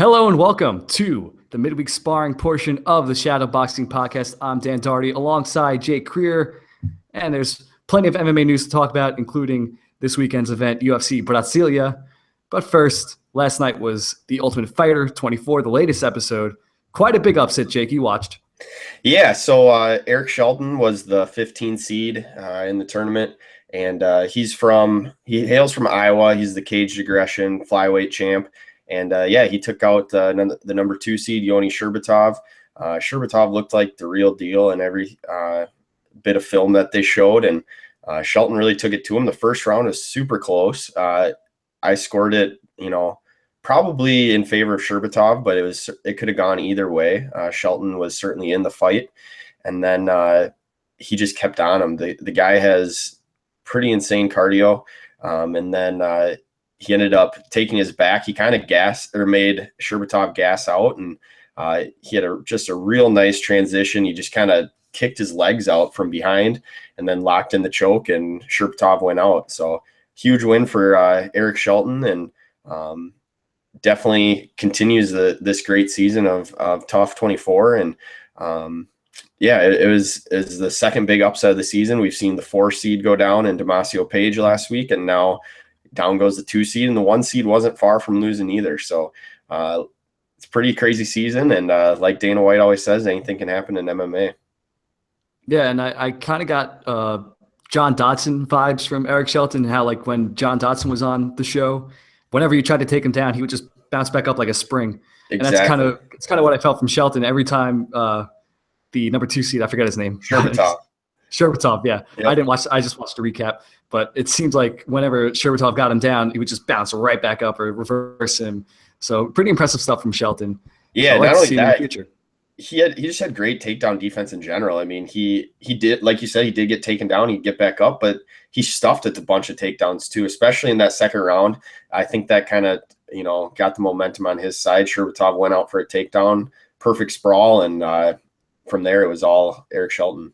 Hello and welcome to the Midweek Sparring portion of the Shadowboxing podcast. I'm Dan Doherty alongside Jake Krier, and there's plenty of MMA news to talk about, including this weekend's event, UFC Brasilia. But first, last night was The Ultimate Fighter 24, the latest episode. Quite a big upset, Jake. You watched. Yeah, so Eric Shelton was the 15 seed in the tournament, and he hails from Iowa. He's the caged aggression flyweight champ. And he took out the number 2 seed, Yoni Sherbatov. Sherbatov looked like the real deal in every bit of film that they showed. And Shelton really took it to him. The first round was super close. I scored it, probably in favor of Sherbatov, but it could have gone either way. Shelton was certainly in the fight. And then he just kept on him. The guy has pretty insane cardio. And then he ended up taking his back. He kind of made Sherbatov gas out, and he had just a real nice transition. He just kind of kicked his legs out from behind and then locked in the choke, and Sherbatov went out. So huge win for Eric Shelton, and definitely continues this great season of Tough 24. And it was the second big upset of the season. We've seen the 4 seed go down in Damasio Page last week, and now down goes the 2 seed, and the 1 seed wasn't far from losing either. So it's a pretty crazy season. And like Dana White always says, anything can happen in MMA. Yeah, and I kind of got John Dodson vibes from Eric Shelton, how like when John Dodson was on the show, whenever you tried to take him down, he would just bounce back up like a spring. Exactly. And it's kind of what I felt from Shelton every time the number 2 seed, I forget his name. Sherbatov, yeah. Yep. I just watched the recap. But it seems like whenever Sherbatov got him down, he would just bounce right back up or reverse him. So pretty impressive stuff from Shelton. Yeah, so not only that, he just had great takedown defense in general. I mean, he did, like you said, he did get taken down. He'd get back up, but he stuffed it a bunch of takedowns too, especially in that second round. I think that kind of, got the momentum on his side. Sherbatov went out for a takedown, perfect sprawl, and from there it was all Eric Shelton.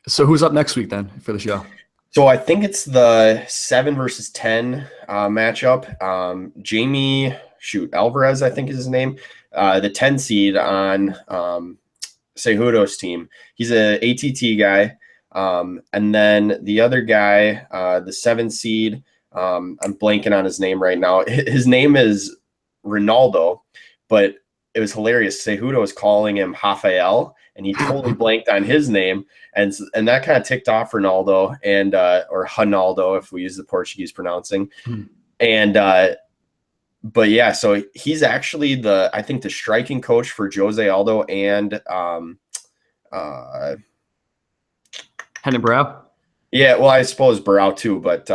So who's up next week then for the show? So I think it's the 7 versus 10 matchup. Jamie Alvarez, I think is his name, the 10 seed on Cejudo's team. He's a ATT guy. And then the other guy, the 7 seed, I'm blanking on his name right now. His name is Ronaldo, but it was hilarious. Cejudo was calling him Rafael, and he totally blanked on his name. And that kind of ticked off Ronaldo, and or Ronaldo if we use the Portuguese pronouncing. And but yeah, so he's actually I think the striking coach for Jose Aldo and Henry Brow. Yeah, well, I suppose Brow too, but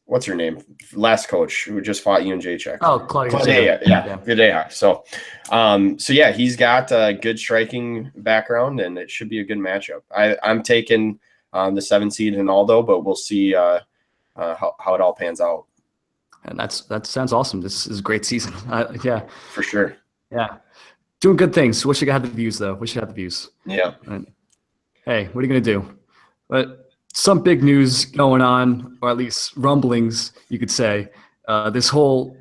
what's her name? Last coach who just fought you and Jacek. Oh, Claudia. Yeah. So yeah, he's got a good striking background, and it should be a good matchup. I'm taking the 7 seed Ronaldo, but we'll see how it all pans out. And that sounds awesome. This is a great season. Yeah, for sure. Yeah, doing good things. Wish I had the views though. Yeah. And, hey, what are you gonna do? But some big news going on, or at least rumblings, you could say. This whole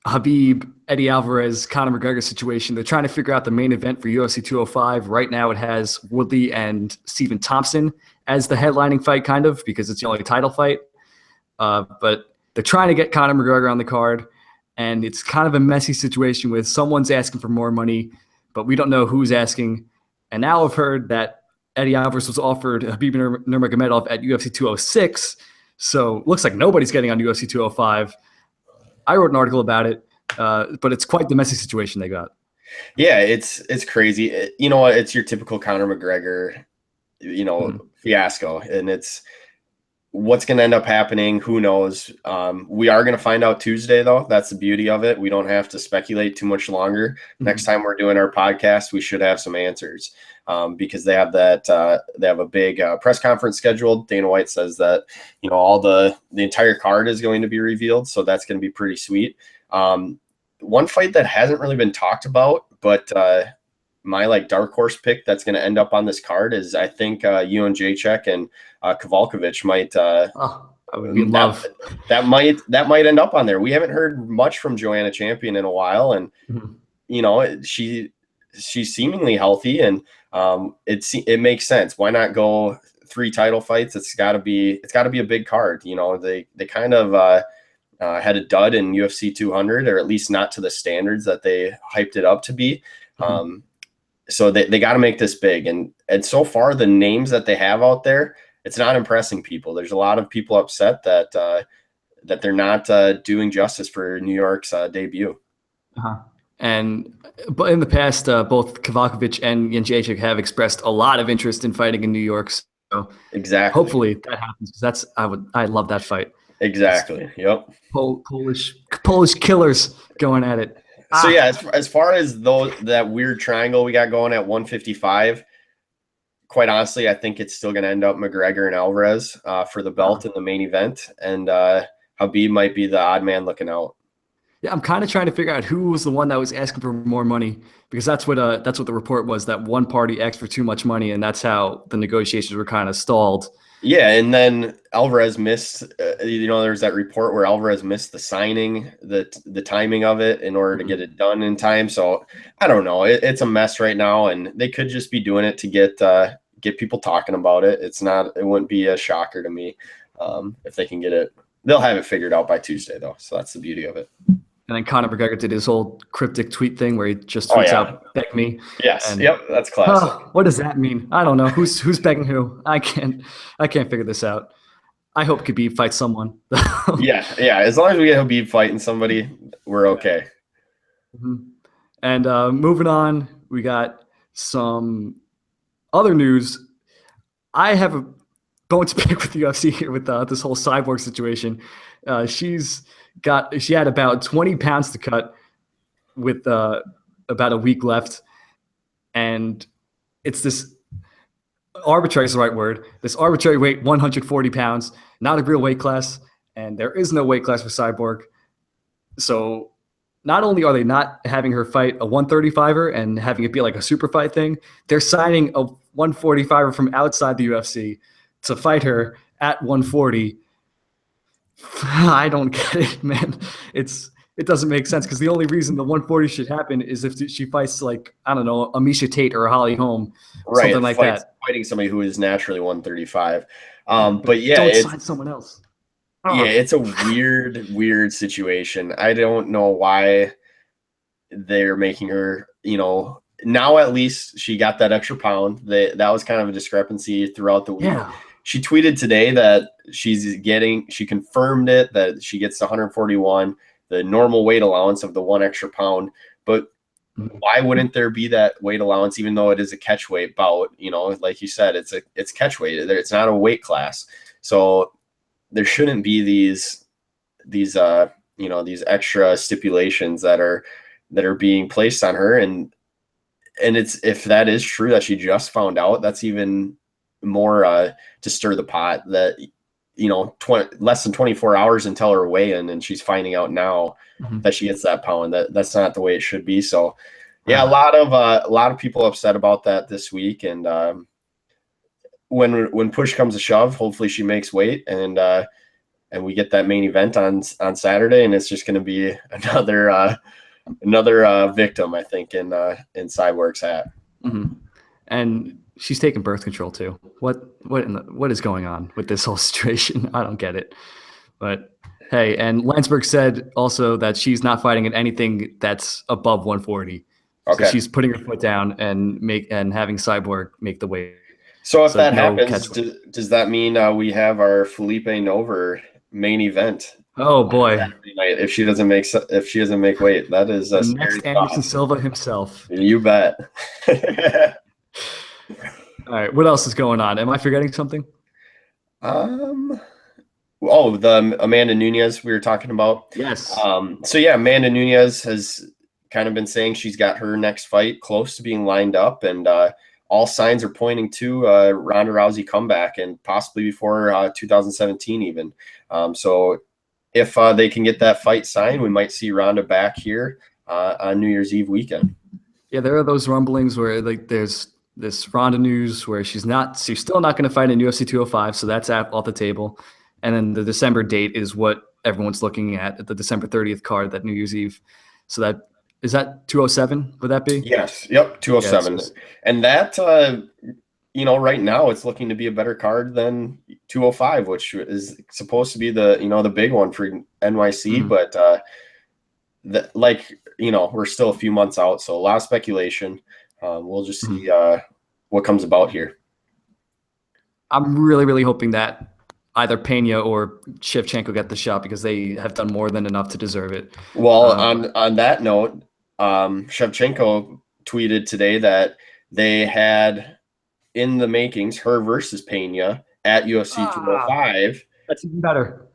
Khabib, Eddie Alvarez, Conor McGregor situation. They're trying to figure out the main event for UFC 205. Right now it has Woodley and Stephen Thompson as the headlining fight, kind of, because it's the only title fight. But they're trying to get Conor McGregor on the card, and it's kind of a messy situation with someone's asking for more money, but we don't know who's asking. And now I've heard that Eddie Alvarez was offered Khabib Nurmagomedov at UFC 206, so looks like nobody's getting on UFC 205. I wrote an article about it, but it's quite the messy situation they got. Yeah, it's crazy. You know what? It's your typical Conor McGregor, fiasco, and it's what's going to end up happening. Who knows? We are going to find out Tuesday, though. That's the beauty of it. We don't have to speculate too much longer. Mm-hmm. Next time we're doing our podcast, we should have some answers. Because they have a big press conference scheduled. Dana White says that, all the entire card is going to be revealed. So that's going to be pretty sweet. One fight that hasn't really been talked about, but my dark horse pick that's going to end up on this card is I think you and Jacek and Kowalkiewicz I would be in love. That might end up on there. We haven't heard much from Joanna Champion in a while, and she's seemingly healthy, and it makes sense. Why not go 3 title fights? It's got to be a big card. They kind of had a dud in UFC 200, or at least not to the standards that they hyped it up to be. So they got to make this big, and so far the names that they have out there, it's not impressing people. There's a lot of people upset that they're not doing justice for New York's debut. But in the past, both Kavakovic and Jędrzejczyk have expressed a lot of interest in fighting in New York. So exactly, hopefully that happens, because I love that fight. Exactly. Yep. Polish killers going at it. So yeah, as far as that weird triangle we got going at 155, quite honestly, I think it's still going to end up McGregor and Alvarez for the belt in the main event, and Khabib might be the odd man looking out. Yeah, I'm kind of trying to figure out who was the one that was asking for more money, because that's what the report was, that one party asked for too much money, and that's how the negotiations were kind of stalled. Yeah, and then Alvarez missed. There's that report where Alvarez missed the signing, the timing of it in order to get it done in time. So I don't know. It's a mess right now, and they could just be doing it to get people talking about it. It wouldn't be a shocker to me if they can get it. They'll have it figured out by Tuesday, though. So that's the beauty of it. And then Conor McGregor did his whole cryptic tweet thing where he just tweets out, "Beg me." Yes. Yep. That's classic. What does that mean? I don't know. Who's begging who? I can't figure this out. I hope Khabib fights someone. Yeah. As long as we get Khabib fighting somebody, we're okay. And moving on, we got some other news. I have a bone to pick with the UFC here with this whole Cyborg situation. She had about 20 pounds to cut with about a week left. And it's this arbitrary is the right word. This arbitrary weight, 140 pounds, not a real weight class. And there is no weight class for Cyborg. So not only are they not having her fight a 135er and having it be like a super fight thing, they're signing a 145er from outside the UFC to fight her at 140. I don't get it, man. It doesn't make sense, because the only reason the 140 should happen is if she fights, like, I don't know, Amisha Tate or Holly Holm, something like that. Fighting somebody who is naturally 135. But yeah, don't sign someone else. Yeah, it's a weird situation. I don't know why they're making her, now at least she got that extra pound. That was kind of a discrepancy throughout the week. Yeah. She tweeted today that she confirmed it, that she gets 141, the normal weight allowance of the 1 extra pound. But why wouldn't there be that weight allowance, even though it is a catch weight bout? Like you said, it's catch weight. It's not a weight class. So there shouldn't be these extra stipulations that are being placed on her. And it's, if that is true that she just found out, that's even more to stir the pot, that less than 24 hours until her weigh-in, and she's finding out now that she gets that pound. That's not the way it should be. So yeah, a lot of people upset about that this week, and when push comes to shove, hopefully she makes weight, and we get that main event on Saturday, and it's just going to be another victim, I think, in Cyborg's hat. And she's taking birth control too. What is going on with this whole situation? I don't get it. But hey, and Landsberg said also that she's not fighting at anything that's above 140. Okay. So she's putting her foot down and having Cyborg make the weight. So if that happens, does that mean we have our Felipe Nover main event? Oh boy! If she doesn't make weight, that is a next Anderson Silva himself. You bet. All right, what else is going on? Am I forgetting something? The Amanda Nunes we were talking about. Yes. So yeah, Amanda Nunes has kind of been saying she's got her next fight close to being lined up, and all signs are pointing to Ronda Rousey comeback, and possibly before 2017 even. So if they can get that fight signed, we might see Ronda back here on New Year's Eve weekend. Yeah, there are those rumblings where, like, there's this Ronda news where she's still not going to fight in UFC 205, so that's off the table. and then the December date is what everyone's looking at the December 30th card, that New Year's Eve. So that is that 207? Would that be? Yes. Yep. 207. Yes. And that, right now it's looking to be a better card than 205, which is supposed to be the big one for NYC. Mhm. But we're still a few months out, so a lot of speculation. We'll just see what comes about here. I'm really, really hoping that either Pena or Shevchenko get the shot, because they have done more than enough to deserve it. Well, on that note, Shevchenko tweeted today that they had in the makings her versus Pena at UFC 205. That's even better.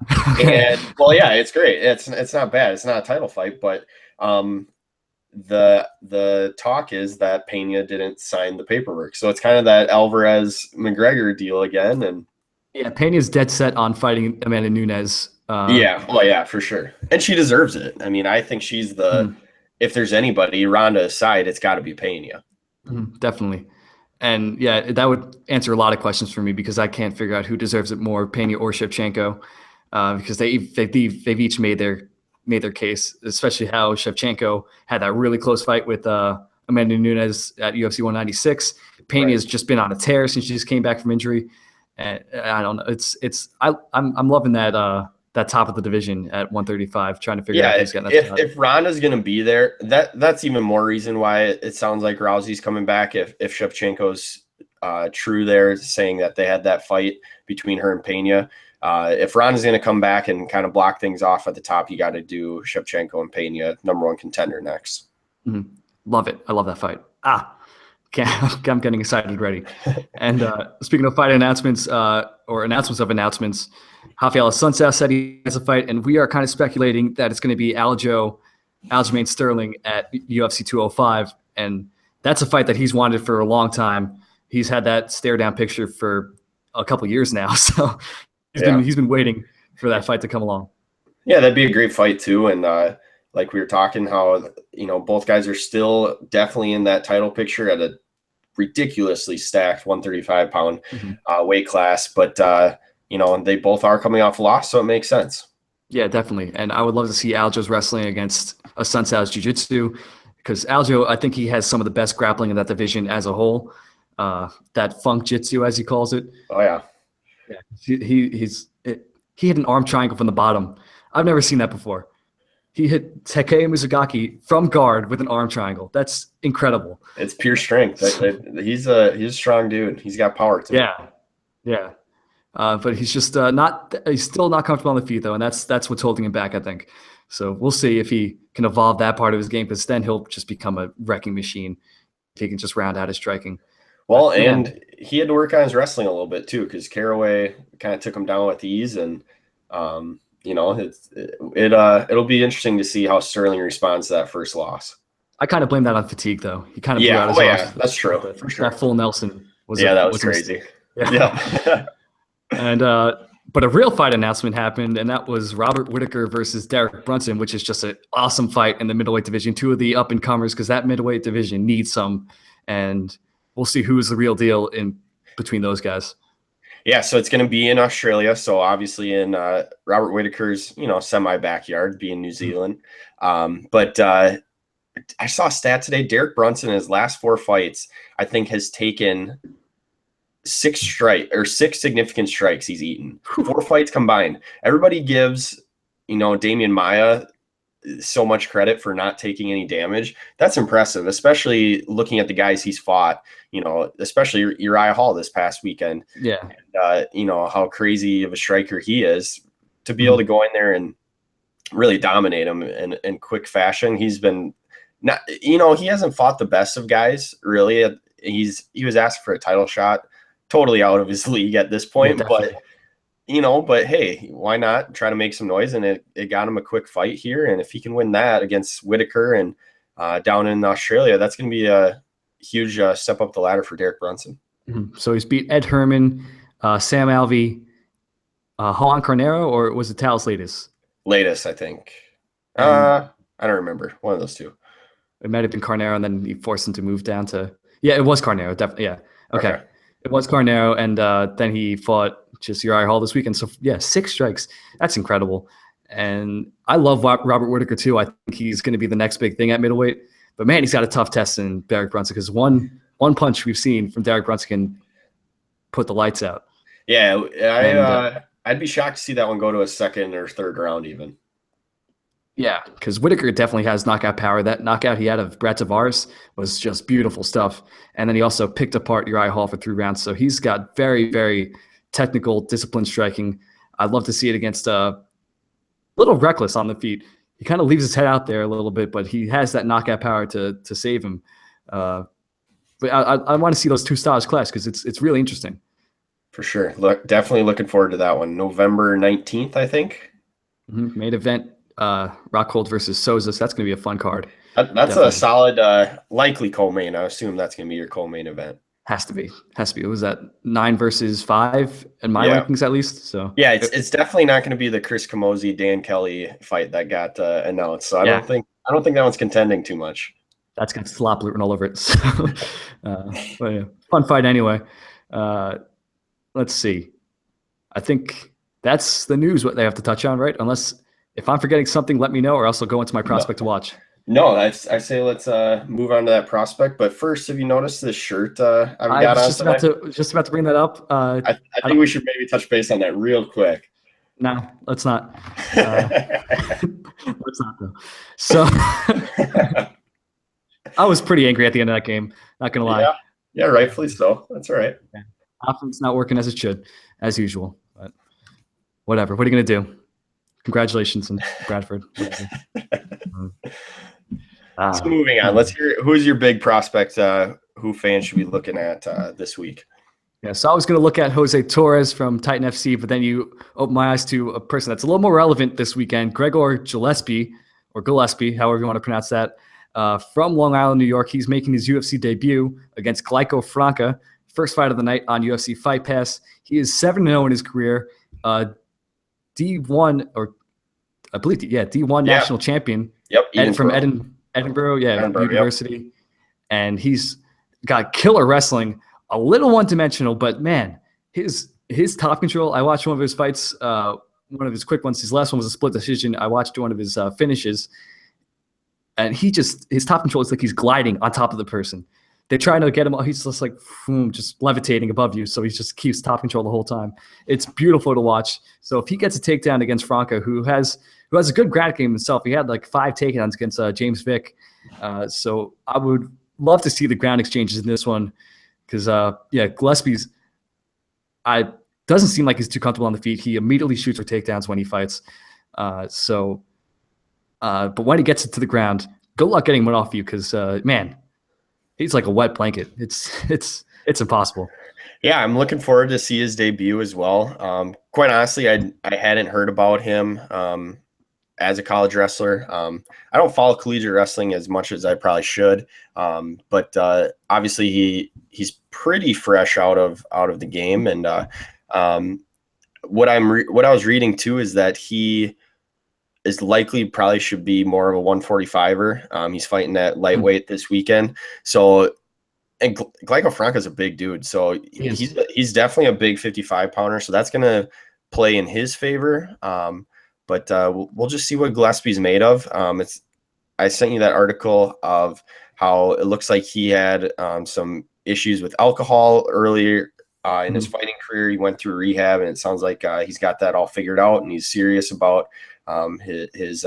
And well, yeah, it's great. It's not bad. It's not a title fight, but the talk is that Pena didn't sign the paperwork, so it's kind of that Alvarez McGregor deal again. And yeah, Pena's dead set on fighting Amanda Nunes. Yeah, for sure, and she deserves it. I mean, I think she's if there's anybody, Ronda aside, it's got to be Pena. Definitely. And yeah, that would answer a lot of questions for me, because I can't figure out who deserves it more, Pena or Shevchenko, because they've each made their case, especially how Shevchenko had that really close fight with Amanda Nunes at UFC 196. Pena has just been on a tear since she just came back from injury, and I don't know. I'm loving that top of the division at 135, trying to figure out who's getting that shot. If Ronda's going to be there, that's even more reason why it sounds like Rousey's coming back. If Shevchenko's true there, saying that they had that fight between her and Pena. If Ronda's going to come back and kind of block things off at the top, you got to do Shevchenko and Pena, number one contender next. Love it. I love that fight. I'm getting excited already. And speaking of fight announcements, or announcements of announcements, Rafael Assunção said he has a fight, and we are kind of speculating that it's going to be Aljamain Sterling at UFC 205, and that's a fight that he's wanted for a long time. He's had that stare down picture for a couple years now, so he's been waiting for that fight to come along. Yeah, that'd be a great fight too, and like we were talking, how both guys are still definitely in that title picture at a ridiculously stacked 135-pound weight class, but they both are coming off a loss, so it makes sense. Yeah, definitely. And I would love to see Aljo's wrestling against Assunção's jiu-jitsu, because Aljo, I think he has some of the best grappling in that division as a whole. That funk jitsu, as he calls it. Oh yeah. He hit an arm triangle from the bottom. I've never seen that before. He hit Takeya Mizugaki from guard with an arm triangle. That's incredible. It's pure strength. He's a strong dude. He's got power to him. Yeah. But he's just he's still not comfortable on the feet, though, and that's what's holding him back, I think. So we'll see if he can evolve that part of his game, because then he'll just become a wrecking machine if he can just round out his striking. Well, and he had to work on his wrestling a little bit too, because Caraway kind of took him down with ease, and it'll be interesting to see how Sterling responds to that first loss. I kind of blame that on fatigue, though. He kind of blew out his loss. That's true. For sure. That full Nelson was that was crazy. Yeah. And but a real fight announcement happened, and that was Robert Whittaker versus Derek Brunson, which is just an awesome fight in the middleweight division. Two of the up and comers, because that middleweight division needs some, and we'll see who's the real deal in between those guys. Yeah, so it's going to be in Australia. So obviously in Robert Whittaker's, semi backyard, being New Zealand. But I saw a stat today. Derek Brunson, in his last 4 fights, I think has taken 6 significant strikes he's eaten. 4 fights combined. Everybody gives, Damian Maia so much credit for not taking any damage. That's impressive, especially looking at the guys he's fought, especially Uriah Hall this past weekend. Yeah. And, how crazy of a striker he is, to be able to go in there and really dominate him in quick fashion. He's been not, he hasn't fought the best of guys, really. He was asked for a title shot, totally out of his league at this point, but hey, why not try to make some noise? And it got him a quick fight here. And if he can win that against Whittaker and down in Australia, that's going to be a huge step up the ladder for Derek Brunson. So he's beat Ed Herman, Sam Alvey, Juan Carnero, or was it Talos Latest, I think. I don't remember. One of those two. It might have been Carnero, and then he forced him to move down to – yeah, it was Carnero, definitely. Yeah. Okay. It was Carnero, and then he fought just Uriah Hall this weekend. So yeah, 6 strikes. That's incredible. And I love Robert Whitaker too. I think he's going to be the next big thing at middleweight. But man, he's got a tough test in Derek Brunson because one punch we've seen from Derek Brunson can put the lights out. Yeah, I'd be shocked to see that one go to a second or third round even. Yeah, because Whitaker definitely has knockout power. That knockout he had of Brett Tavares was just beautiful stuff. And then he also picked apart Uriah Hall for 3 rounds. So he's got very, very technical, disciplined striking. I'd love to see it against a little reckless on the feet. He kind of leaves his head out there a little bit, but he has that knockout power to save him. But I want to see those 2 styles clash because it's really interesting. For sure. Definitely looking forward to that one. November 19th, I think. Mm-hmm. Main event. Rockhold versus Souza. So that's going to be a fun card. That's definitely a solid, likely co-main. I assume that's going to be your co-main event. Has to be. It was that 9 versus 5 in my rankings at least. So yeah, it's definitely not going to be the Chris Camozzi, Dan Kelly fight that got announced. So I don't think that one's contending too much. That's got slop written all over it. So, but yeah, fun fight anyway. Let's see. I think that's the news. What they have to touch on, right? Unless. If I'm forgetting something, let me know, or else I'll go into my prospect to watch. No, I say let's move on to that prospect. But first, have you noticed this shirt I've got on today? Just about to bring that up. I think we should maybe touch base on that real quick. No, let's not. Let's not though. So I was pretty angry at the end of that game. Not gonna lie. Yeah, rightfully so. That's all right. Yeah. Offense not working as it should, as usual. But whatever. What are you gonna do? Congratulations in Bradford. So moving on, let's hear who's your big prospect. Who fans should be looking at this week? Yeah, so I was going to look at Jose Torres from Titan FC, but then you opened my eyes to a person that's a little more relevant this weekend, Gregor Gillespie, or Gillespie, however you want to pronounce that, from Long Island, New York. He's making his UFC debut against Glyco Franca, first fight of the night on UFC Fight Pass. He is 7-0 in his career. D1 or I believe D1 national champion. Yep, from Edinburgh, University, and he's got killer wrestling. A little one-dimensional, but man, his top control. I watched one of his fights, one of his quick ones. His last one was a split decision. I watched one of his finishes, and his top control is like he's gliding on top of the person. They're trying to get him. He's just like just levitating above you. So he just keeps top control the whole time. It's beautiful to watch. So if he gets a takedown against Franco, who has a good ground game himself, he had like 5 takedowns against James Vick. So I would love to see the ground exchanges in this one because Gillespie's doesn't seem like he's too comfortable on the feet. He immediately shoots for takedowns when he fights. But when he gets it to the ground, good luck getting one off you because man. He's like a wet blanket. It's impossible. Yeah, I'm looking forward to see his debut as well. Quite honestly, I hadn't heard about him as a college wrestler. I don't follow collegiate wrestling as much as I probably should, but obviously he's pretty fresh out of the game. And what I was reading too is that he is likely probably should be more of a 145er. He's fighting at lightweight this weekend. So, and Glyco Franca is a big dude. So he's definitely a big 55 pounder. So that's going to play in his favor. But we'll just see what Gillespie's made of. I sent you that article of how it looks like he had some issues with alcohol earlier in his fighting career. He went through rehab, and it sounds like he's got that all figured out, and he's serious about his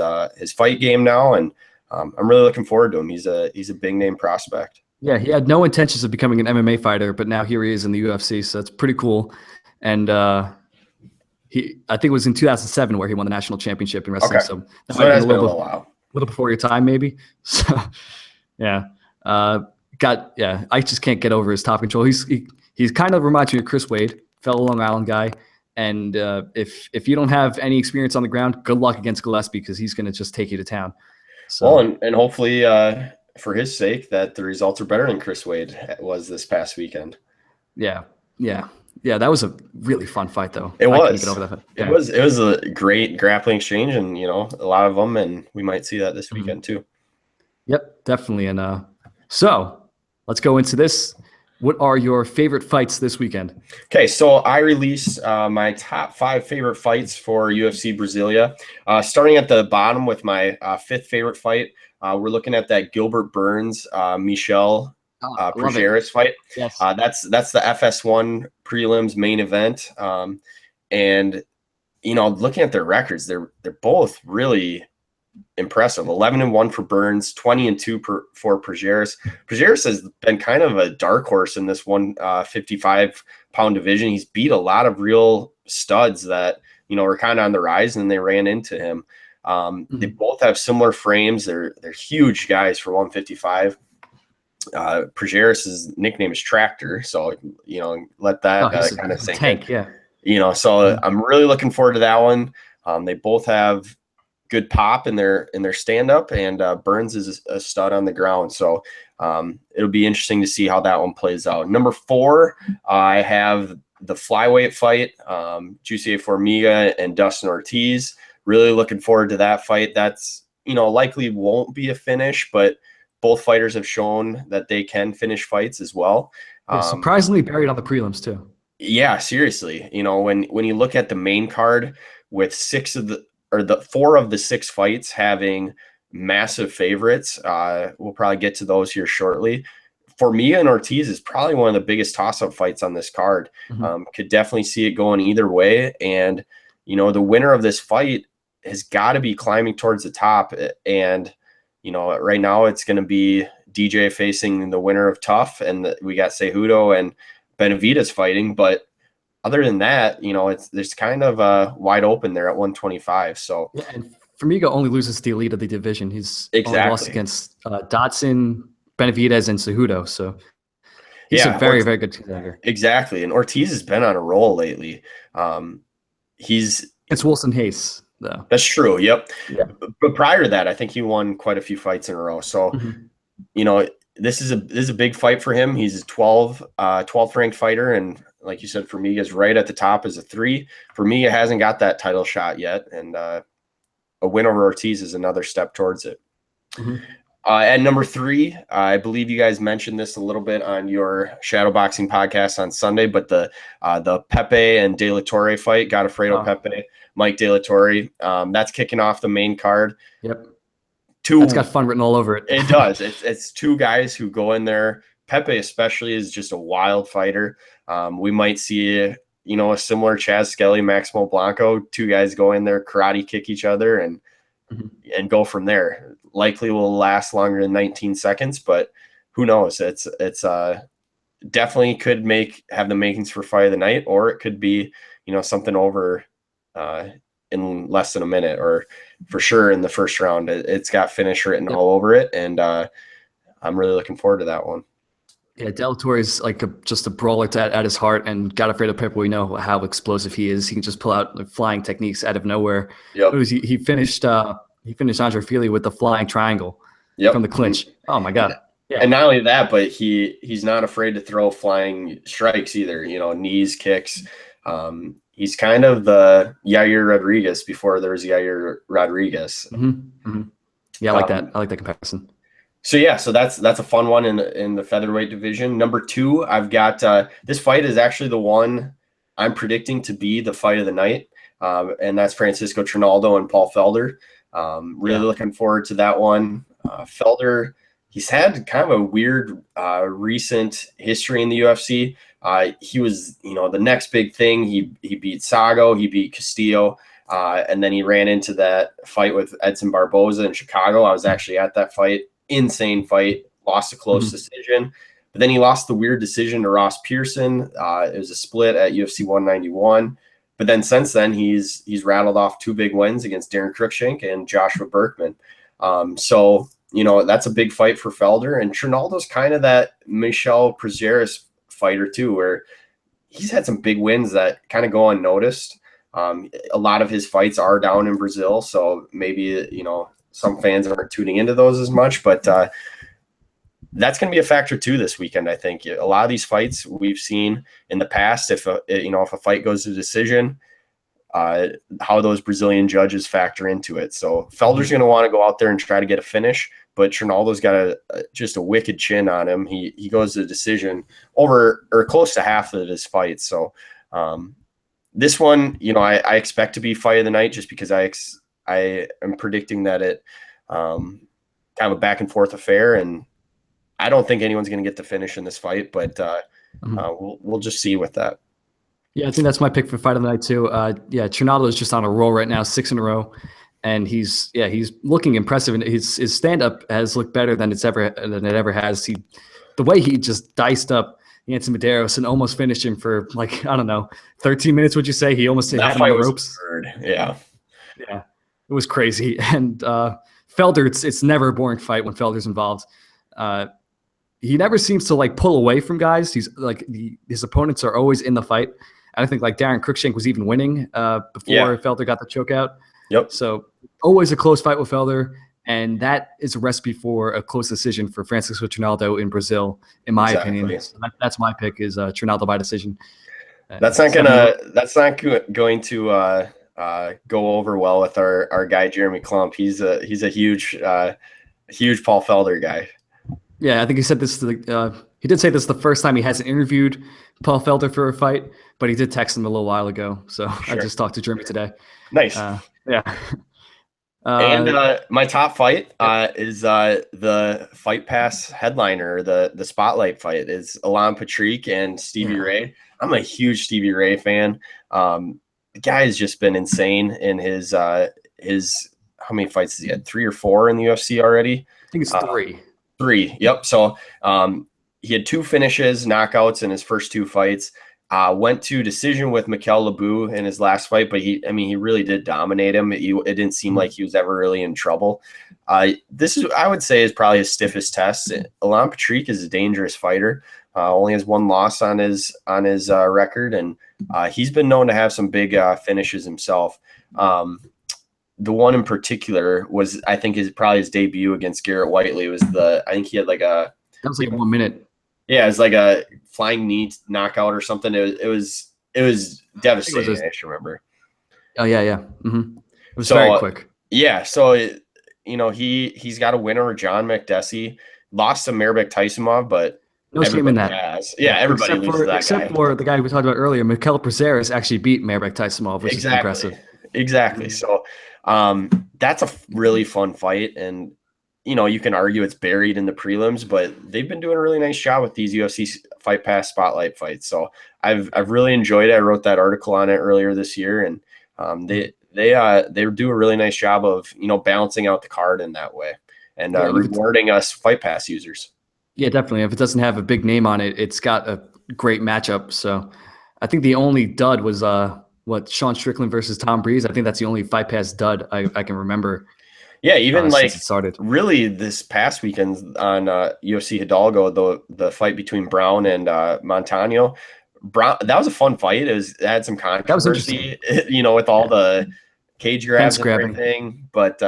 fight game now, and I'm really looking forward to him. He's a big name prospect. Yeah, he had no intentions of becoming an MMA fighter, but now here he is in the UFC, so that's pretty cool. And I think it was in 2007 where he won the national championship in wrestling. Okay. So that might have been a little while. A little before your time, maybe. So yeah, I just can't get over his top control. He's kind of reminds me of Chris Wade, fellow Long Island guy. And if you don't have any experience on the ground, good luck against Gillespie because he's going to just take you to town. So, well, and hopefully for his sake that the results are better than Chris Wade was this past weekend. Yeah. That was a really fun fight, though. It was. Get over that fight. Yeah. It was a great grappling exchange, and a lot of them, and we might see that this weekend too. Yep, definitely. And so let's go into this what are your favorite fights this weekend? Okay, so I released my top 5 favorite fights for UFC Brasilia. Starting at the bottom with my 5th favorite fight, we're looking at that Gilbert Burns Michel Love it. Prajeris fight. Yes. That's the FS1 prelims main event, and looking at their records, they're both really impressive. 11-1 for Burns, 20-2 for Prajeris. Prajeris has been kind of a dark horse in this 155-pound division. He's beat a lot of real studs that were kind of on the rise, and they ran into him. They both have similar frames. They're huge guys for 155. Prajeris' nickname is Tractor, so let that kind of sink tank, in. Yeah. So I'm really looking forward to that one. They both have good pop in their stand up, and Burns is a stud on the ground. So it'll be interesting to see how that one plays out. Number 4, I have the flyweight fight, Jussier Formiga and Dustin Ortiz. Really looking forward to that fight. That's likely won't be a finish, but both fighters have shown that they can finish fights as well. Surprisingly buried on the prelims too. Yeah, seriously. When you look at the main card with 4 of the 6 fights having massive favorites, we'll probably get to those here shortly. Formiga and Ortiz is probably one of the biggest toss-up fights on this card. Could definitely see it going either way. And, the winner of this fight has got to be climbing towards the top. And, right now it's going to be DJ facing the winner of Tough, and we got Cejudo and Benavidez fighting. But other than that, there's kind of wide open there at 125. So yeah, and Formiga only loses to the elite of the division. He's only lost against Dotson, Benavidez, and Cejudo. So he's a very, very good contender. Exactly. And Ortiz has been on a roll lately. It's Wilson Hayes, though. That's true. Yep. Yeah. But prior to that, I think he won quite a few fights in a row. So, this is a big fight for him. He's a 12th ranked fighter, and like you said, Formiga is right at the top as a 3. Formiga hasn't got that title shot yet, and a win over Ortiz is another step towards it. At number 3, I believe you guys mentioned this a little bit on your Shadowboxing podcast on Sunday, but the Pepe and De La Torre fight, Godofredo Pepe, Mike De La Torre, that's kicking off the main card. Yep. It's got fun written all over it. It does. It's 2 guys who go in there. Pepe especially is just a wild fighter. We might see a similar Chaz Skelly, Maximo Blanco, 2 guys go in there, karate kick each other, and go from there. Likely will last longer than 19 seconds, but who knows? It's definitely could have the makings for fight of the night, or it could be something over in less than a minute, or for sure in the first round. It's got finish written all over it, and I'm really looking forward to that one. Yeah, De La Torre is like just a brawler at his heart, and Godofredo Pepe, we know how explosive he is. He can just pull out flying techniques out of nowhere. Yep. He finished Andre Fili with the flying triangle from the clinch. Oh my God. Yeah. And not only that, but he's not afraid to throw flying strikes either, knees, kicks. He's kind of the Yair Rodriguez before there was Yair Rodriguez. Yeah, I like that. I like that comparison. So that's a fun one in the featherweight division. Number 2, I've got this fight is actually the one I'm predicting to be the fight of the night, and that's Francisco Trinaldo and Paul Felder. Really looking forward to that one. Felder, he's had kind of a weird recent history in the UFC. He was the next big thing. He beat Sago, he beat Castillo, and then he ran into that fight with Edson Barboza in Chicago. I was actually at that fight. Insane fight, lost a close decision, but then he lost the weird decision to Ross Pearson. It was a split at UFC 191, but then since then he's rattled off 2 big wins against Darren Cruikshank and Joshua Berkman. So that's a big fight for Felder, and Trinaldo's kind of that Michel Prajeris fighter too, where he's had some big wins that kind of go unnoticed. A lot of his fights are down in Brazil, so maybe some fans aren't tuning into those as much, but that's going to be a factor too this weekend. I think a lot of these fights we've seen in the past, if a fight goes to decision, how those Brazilian judges factor into it. So Felder's going to want to go out there and try to get a finish, but Trinaldo's got just a wicked chin on him. He goes to the decision over or close to half of his fights. So this one, I expect to be fight of the night just because I am predicting that it kind of a back and forth affair, and I don't think anyone's going to get the finish in this fight, but we'll just see with that. Yeah, I think that's my pick for fight of the night too. Trinaldo is just on a roll right now, 6 in a row, and he's looking impressive, and his stand up has looked better than it ever has. The way he just diced up Yancy Medeiros and almost finished him for 13 minutes. Would you say he almost had him on the ropes? Yeah, it was crazy. And Felder, it's never a boring fight when Felder's involved. He never seems to pull away from guys. He's his opponents are always in the fight. I think Darren Cruikshank was even winning before Felder got the choke out. Yep. So always a close fight with Felder, and that is a recipe for a close decision for Francisco Trinaldo in Brazil, in my opinion. So that's my pick is Trinaldo by decision. That's not going to go over well with our guy Jeremy Klump. He's a huge Paul Felder guy. Yeah, I think he said this he did say this the first time he hasn't interviewed Paul Felder for a fight, but he did text him a little while ago. So sure. I just talked to Jeremy today. Nice. And my top fight is the Fight Pass headliner, the spotlight fight is Alan Patrick and Stevie Ray. I'm a huge Stevie Ray fan. The guy has just been insane in his how many fights has he had? 3 or 4 in the UFC already? I think it's 3. 3. Yep. So he had 2 finishes, knockouts in his first 2 fights. Went to decision with Mikel Lebu in his last fight, but he really did dominate him. It didn't seem like he was ever really in trouble. This is, I would say, is probably his stiffest test. Alan Patrick is a dangerous fighter. Only has 1 loss on his record, and he's been known to have some big finishes himself. The one in particular was, I think, probably his debut against Garrett Whiteley. I think he had that was 1 minute. Yeah, it was a flying knee knockout or something. It was devastating. I should remember. Oh yeah. Mm-hmm. It was very quick. Yeah, so he's got a win over John McDessie. Lost to Mairbek Taisumov, but no shame in that. Everybody loses that guy. Except for the guy we talked about earlier, Mikel Prazeres actually beat Mairbek Taisumov, which is impressive. Exactly. So that's a really fun fight, and you can argue it's buried in the prelims, but they've been doing a really nice job with these UFC Fight Pass spotlight fights. So I've really enjoyed it. I wrote that article on it earlier this year, and they do a really nice job of balancing out the card in that way and rewarding us Fight Pass users. Yeah, definitely. If it doesn't have a big name on it, it's got a great matchup. So I think the only dud was Sean Strickland versus Tom Breeze. I think that's the only Fight Pass dud I can remember. Yeah, even since it started. Really this past weekend on UFC Hidalgo, the fight between Brown and Montano. Brown, that was a fun fight. It had some controversy, with all the cage grabs and everything. But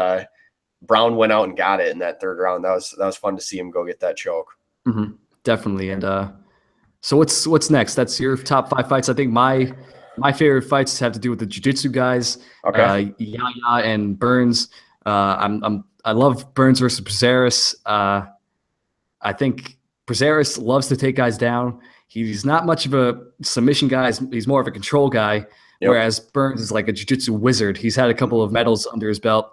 Brown went out and got it in that 3rd round. That was fun to see him go get that choke. Mm-hmm. Definitely. And so what's next? That's your top 5 fights. I think my favorite fights have to do with the jiu-jitsu guys. Okay. Yaya and Burns. I love Burns versus Prazeres. I think Prazeres loves to take guys down. He's not much of a submission guy. He's more of a control guy. Yep. Whereas Burns is like a jiu-jitsu wizard. He's had a couple of medals under his belt,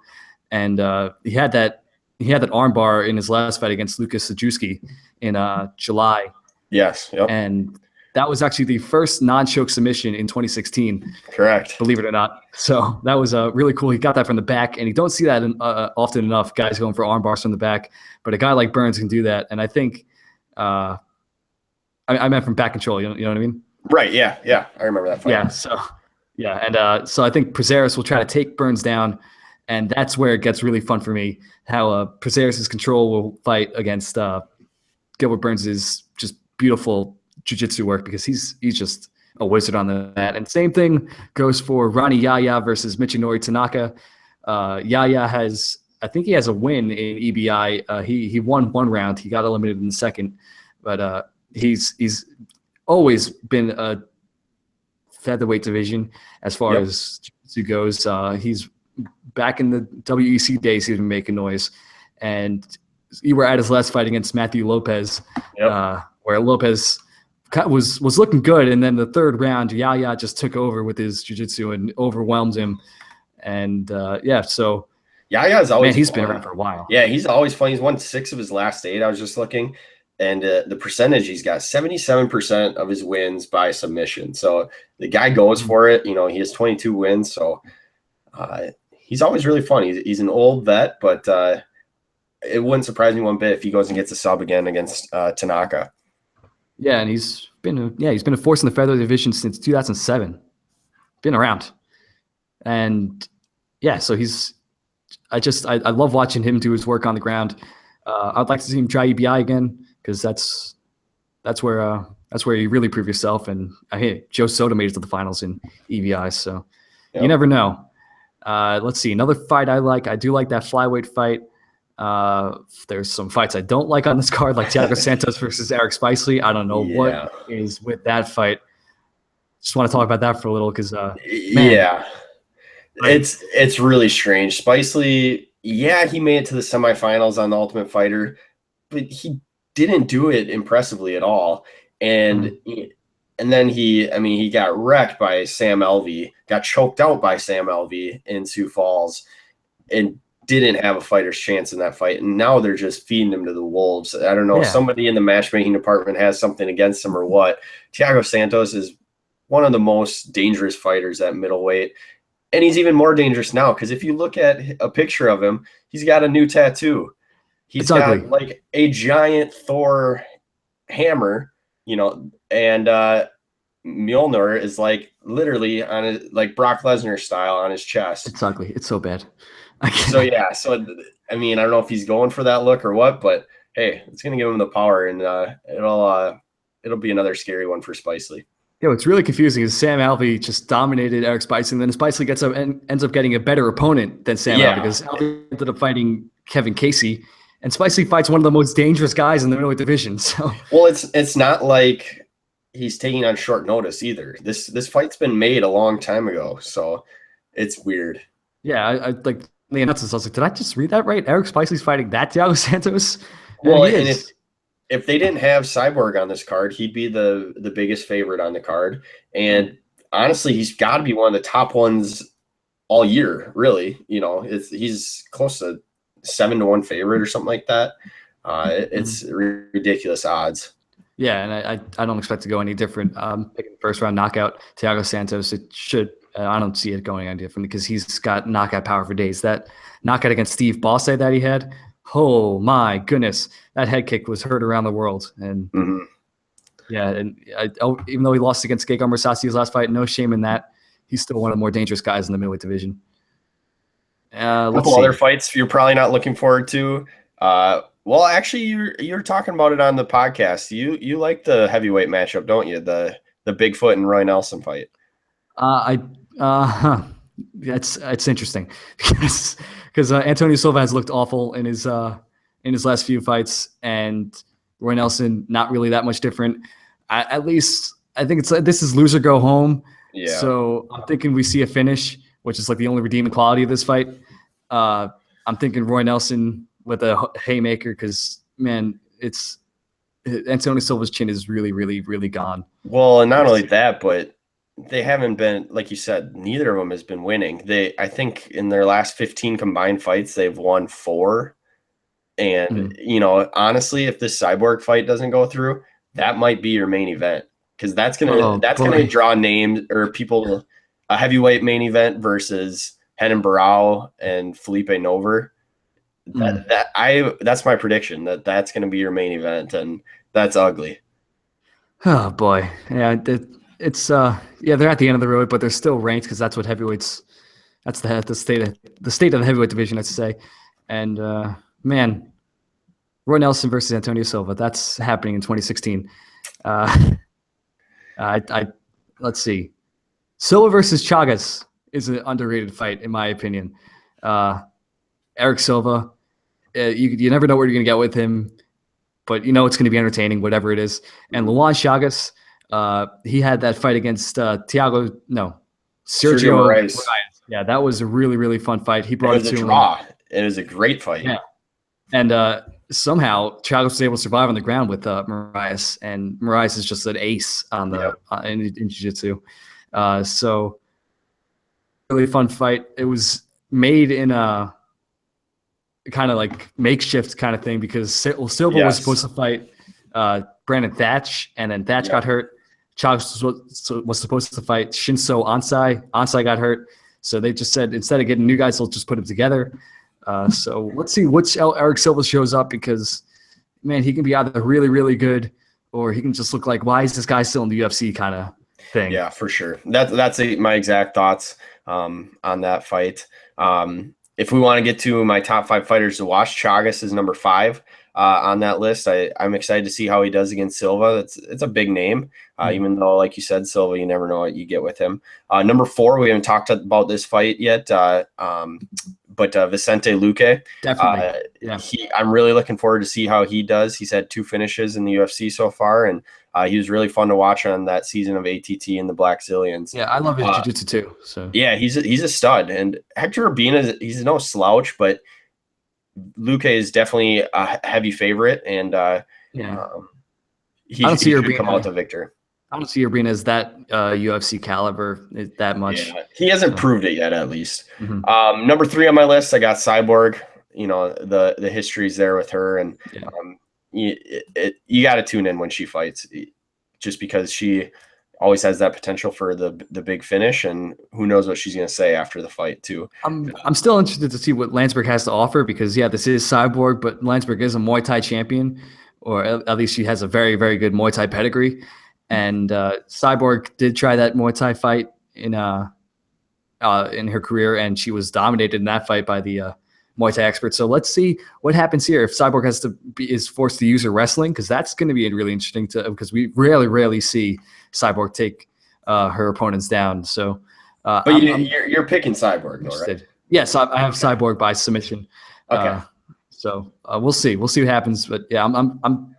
and he had that armbar in his last fight against Lucas Sajewski in July. Yes. Yep. And that was actually the first non-choke submission in 2016. Correct. Believe it or not. So that was really cool. He got that from the back, and you don't see that often enough, guys going for arm bars from the back. But a guy like Burns can do that. And I think I meant from back control. You know what I mean? Right. Yeah. Yeah. I remember that fight. Yeah. So I think Prazeres will try to take Burns down, and that's where it gets really fun for me. How Prazeres' control will fight against Gilbert Burns' just beautiful jiu-jitsu work, because he's just a wizard on the mat. And same thing goes for Ronnie Yaya versus Michinori Tanaka. Yaya has a win in EBI. He won 1 round. He got eliminated in the second, but he's always been a featherweight division as far as jiu-jitsu goes. He's back in the WEC days. He's been making noise, and you were at his last fight against Matthew Lopez, where Lopez was looking good, and then the third round, Yaya just took over with his jiu-jitsu and overwhelmed him. And so Yaya's always he's been around for a while. Yeah, he's always fun. He's won 6 of his last 8. I was just looking, and the percentage he's got 77% of his wins by submission. So the guy goes for it. You know, he has 22 wins. So he's always really fun. He's an old vet, but it wouldn't surprise me one bit if he goes and gets a sub again against Tanaka. Yeah, and he's been a force in the featherweight division since 2007. Been around, and so I love watching him do his work on the ground. I'd like to see him try EBI again, because that's where you really prove yourself. And Joe Soto made it to the finals in EBI, so you never know. Let's see, another fight I like. I do like that flyweight fight. There's some fights I don't like on this card, like Thiago Santos versus Eric Spicely. I don't know what is with that fight. Just want to talk about that for a little, because it's really strange. Spicely, he made it to the semifinals on the Ultimate Fighter, but he didn't do it impressively at all. And then he got wrecked by Sam Alvey, got choked out by Sam Alvey in Sioux Falls, and didn't have a fighter's chance in that fight. And now they're just feeding him to the wolves. I don't know if somebody in the matchmaking department has something against him or what. Thiago Santos is one of the most dangerous fighters at middleweight. And he's even more dangerous now, because if you look at a picture of him, he's got a new tattoo. He's got like a giant Thor hammer, and Mjolnir is like literally on it, like Brock Lesnar style on his chest. It's ugly. It's so bad. So I don't know if he's going for that look or what, but hey, it's gonna give him the power, and it'll be another scary one for Spicely. Yeah, what's really confusing is Sam Alvey just dominated Eric Spicely, and then Spicely ends up getting a better opponent than Sam Alvey, because Alvey ended up fighting Kevin Casey, and Spicely fights one of the most dangerous guys in the middleweight division. So, well, it's not like he's taking on short notice either. This fight's been made a long time ago, so it's weird. Yeah, I like the announcers. I was like, did I just read that right? Eric Spicely's fighting that Thiago Santos? Well, and if they didn't have Cyborg on this card, he'd be the biggest favorite on the card. And honestly, he's got to be one of the top ones all year, really. He's close to 7-1 favorite or something like that. It's ridiculous odds. Yeah, and I don't expect to go any different. Picking first round knockout Thiago Santos, it should. I don't see it going any differently, because he's got knockout power for days. That knockout against Steve Bosse that he had, oh my goodness, that head kick was heard around the world. And even though he lost against Gegard Mousasi his last fight, no shame in that. He's still one of the more dangerous guys in the middleweight division. A couple other fights you're probably not looking forward to. Well, actually, you're talking about it on the podcast. You like the heavyweight matchup, don't you? The Bigfoot and Roy Nelson fight. It's interesting because Antonio Silva has looked awful in his last few fights, and Roy Nelson not really that much different. At least I think this is loser go home. Yeah. So I'm thinking we see a finish, which is like the only redeeming quality of this fight. I'm thinking Roy Nelson with a haymaker, because man, it's Antonio Silva's chin is really, really, really gone. Well, and not only that, but they haven't been, like you said, neither of them has been winning. I think in their last 15 combined fights, they've won 4. And, honestly, if this Cyborg fight doesn't go through, that might be your main event, because that's going to draw names or people, a heavyweight main event versus Renan Barão and Felipe Nover. That's my prediction, that's going to be your main event, and that's ugly. Oh boy. Yeah. It's they're at the end of the road, but they're still ranked, because that's what heavyweights. That's the state of the heavyweight division, I'd say. And man, Roy Nelson versus Antonio Silva, that's happening in 2016. Let's see, Silva versus Chagas is an underrated fight in my opinion. Eric Silva, you never know what you're gonna get with him, but it's going to be entertaining, whatever it is. And Luan Chagas. He had that fight against Sergio Moraes. Yeah, that was a really, really fun fight. He It brought it was a to him. draw. It was a great fight. Yeah. And somehow Thiago was able to survive on the ground with Moraes, and Moraes is just an ace on the Yep. in jiu-jitsu. So really fun fight. It was made in a kind of like makeshift kind of thing because Silva was Yes. supposed to fight Brandon Thatch, and then Thatch got hurt. Thiago was supposed to fight Shinso Ansai. Ansai got hurt. So they just said instead of getting new guys, they'll just put them together. So let's see which Eric Silva shows up because, man, he can be either really, really good or he can just look like, why is this guy still in the UFC kind of thing? Yeah, for sure. That's my exact thoughts on that fight. If we want to get to my top 5 fighters to watch, Chagas is number 5 on that list. I'm excited to see how he does against Silva. It's a big name, even though, like you said, Silva, you never know what you get with him. Number 4, we haven't talked about this fight yet, but Vicente Luque. Definitely. Yeah. I'm really looking forward to see how he does. He's had 2 finishes in the UFC so far, and he was really fun to watch on that season of ATT and the Black Zillions. Yeah, I love his jiu-jitsu too. So yeah, he's a stud, and Hector Urbina, he's no slouch, but Luque is definitely a heavy favorite, and he should come out the victor. I don't see Urbina as that UFC caliber that much. Yeah, he hasn't proved it yet, at least. Mm-hmm. Number 3 on my list, I got Cyborg. You know, the history's there with her, and you got to tune in when she fights, just because she always has that potential for the big finish, and who knows what she's going to say after the fight too. I'm still interested to see what Landsberg has to offer because this is Cyborg, but Landsberg is a Muay Thai champion, or at least she has a very, very good Muay Thai pedigree. And Cyborg did try that Muay Thai fight in her career, and she was dominated in that fight by the Muay Thai expert. So let's see what happens here if Cyborg is forced to use her wrestling, because that's going to be really interesting because we rarely see Cyborg take her opponents down. So, but you're picking Cyborg, though, right? Yes, I have Cyborg by submission. Okay. So we'll see. We'll see what happens. But yeah, I'm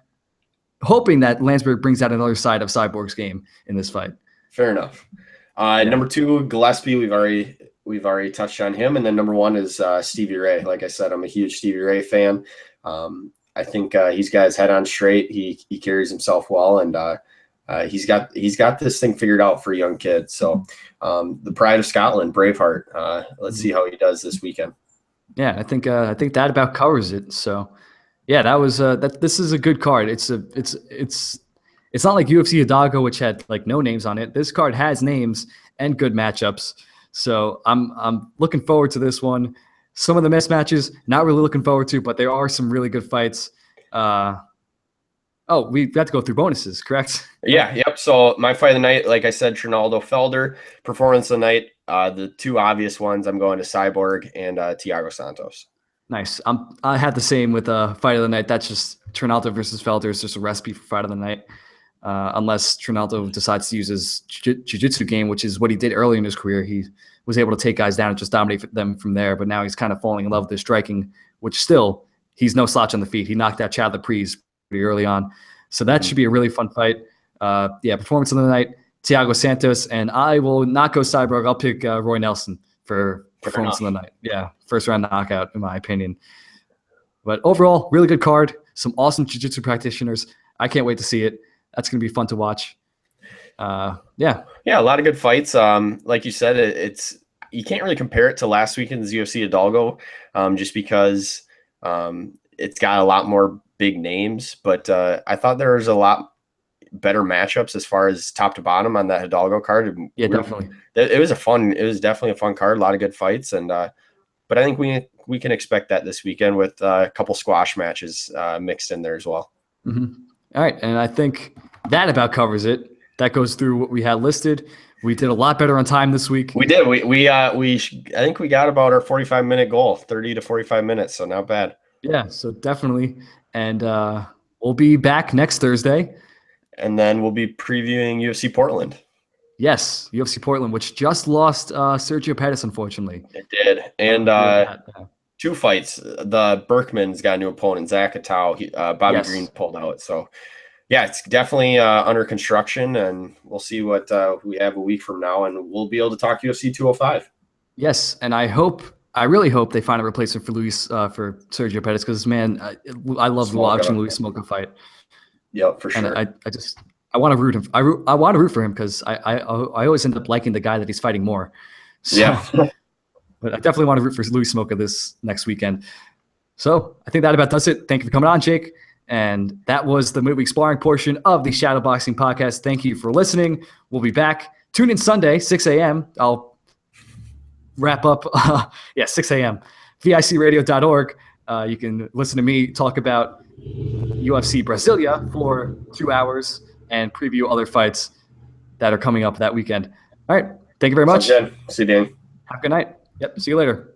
hoping that Landsberg brings out another side of Cyborg's game in this fight. Fair enough. Number 2, Gillespie. We've already touched on him, and then number 1 is Stevie Ray. Like I said, I'm a huge Stevie Ray fan. I think he's got his head on straight. He carries himself well, and he's got this thing figured out for a young kid. So the pride of Scotland, Braveheart. Let's see how he does this weekend. Yeah, I think that about covers it. So yeah, that was this is a good card. It's not like UFC Hidalgo, which had like no names on it. This card has names and good matchups. So I'm looking forward to this one. Some of the mismatches, not really looking forward to, but there are some really good fights. We got to go through bonuses, correct? Yeah, yep. So my fight of the night, like I said, Trinaldo Felder. Performance of the night, the 2 obvious ones, I'm going to Cyborg and Thiago Santos. Nice. I had the same with fight of the night. That's just Trinaldo versus Felder. It's just a recipe for fight of the night. Unless Trinaldo decides to use his jiu-jitsu game, which is what he did early in his career. He was able to take guys down and just dominate them from there. But now he's kind of falling in love with his striking, which still, he's no slouch on the feet. He knocked out Chad Laprise pretty early on. So that should be a really fun fight. Performance of the night, Thiago Santos. And I will not go Cyborg. I'll pick Roy Nelson for performance of the night. Yeah, first round knockout, in my opinion. But overall, really good card. Some awesome jiu-jitsu practitioners. I can't wait to see it. That's going to be fun to watch. A lot of good fights. Like you said, it's you can't really compare it to last weekend's UFC Hidalgo, just because it's got a lot more big names. But I thought there was a lot better matchups as far as top to bottom on that Hidalgo card. Yeah, definitely. It was definitely a fun card. A lot of good fights, and but I think we can expect that this weekend with a couple squash matches mixed in there as well. Mm-hmm. All right, and I think that about covers it. That goes through what we had listed. We did a lot better on time this week. We did. I think we got about our 45-minute goal, 30 to 45 minutes, so not bad. Yeah, so definitely. And we'll be back next Thursday. And then we'll be previewing UFC Portland. Yes, UFC Portland, which just lost Sergio Pettis, unfortunately. It did. And 2 fights. The Berkman's got a new opponent, Zach Atau. Bobby Green pulled out. So, yeah, it's definitely under construction, and we'll see what we have a week from now, and we'll be able to talk UFC 205. Yes, and I really hope they find a replacement for for Sergio Pettis because man, I love watching Luis Smolka fight. Yep, for And sure. I want to root him. I want to root for him because I always end up liking the guy that he's fighting more. So, Yeah. but I definitely want to root for Luis Smolka this next weekend. So I think that about does it. Thank you for coming on, Jake. And that was the midweek sparring portion of the Shadowboxing podcast. Thank you for listening. We'll be back. Tune in Sunday, 6 a.m. I'll wrap up. 6 a.m. VICradio.org. You can listen to me talk about UFC Brasilia for 2 hours and preview other fights that are coming up that weekend. All right. Thank you very much. Sounds good. See you, Dan. Have a good night. Yep. See you later.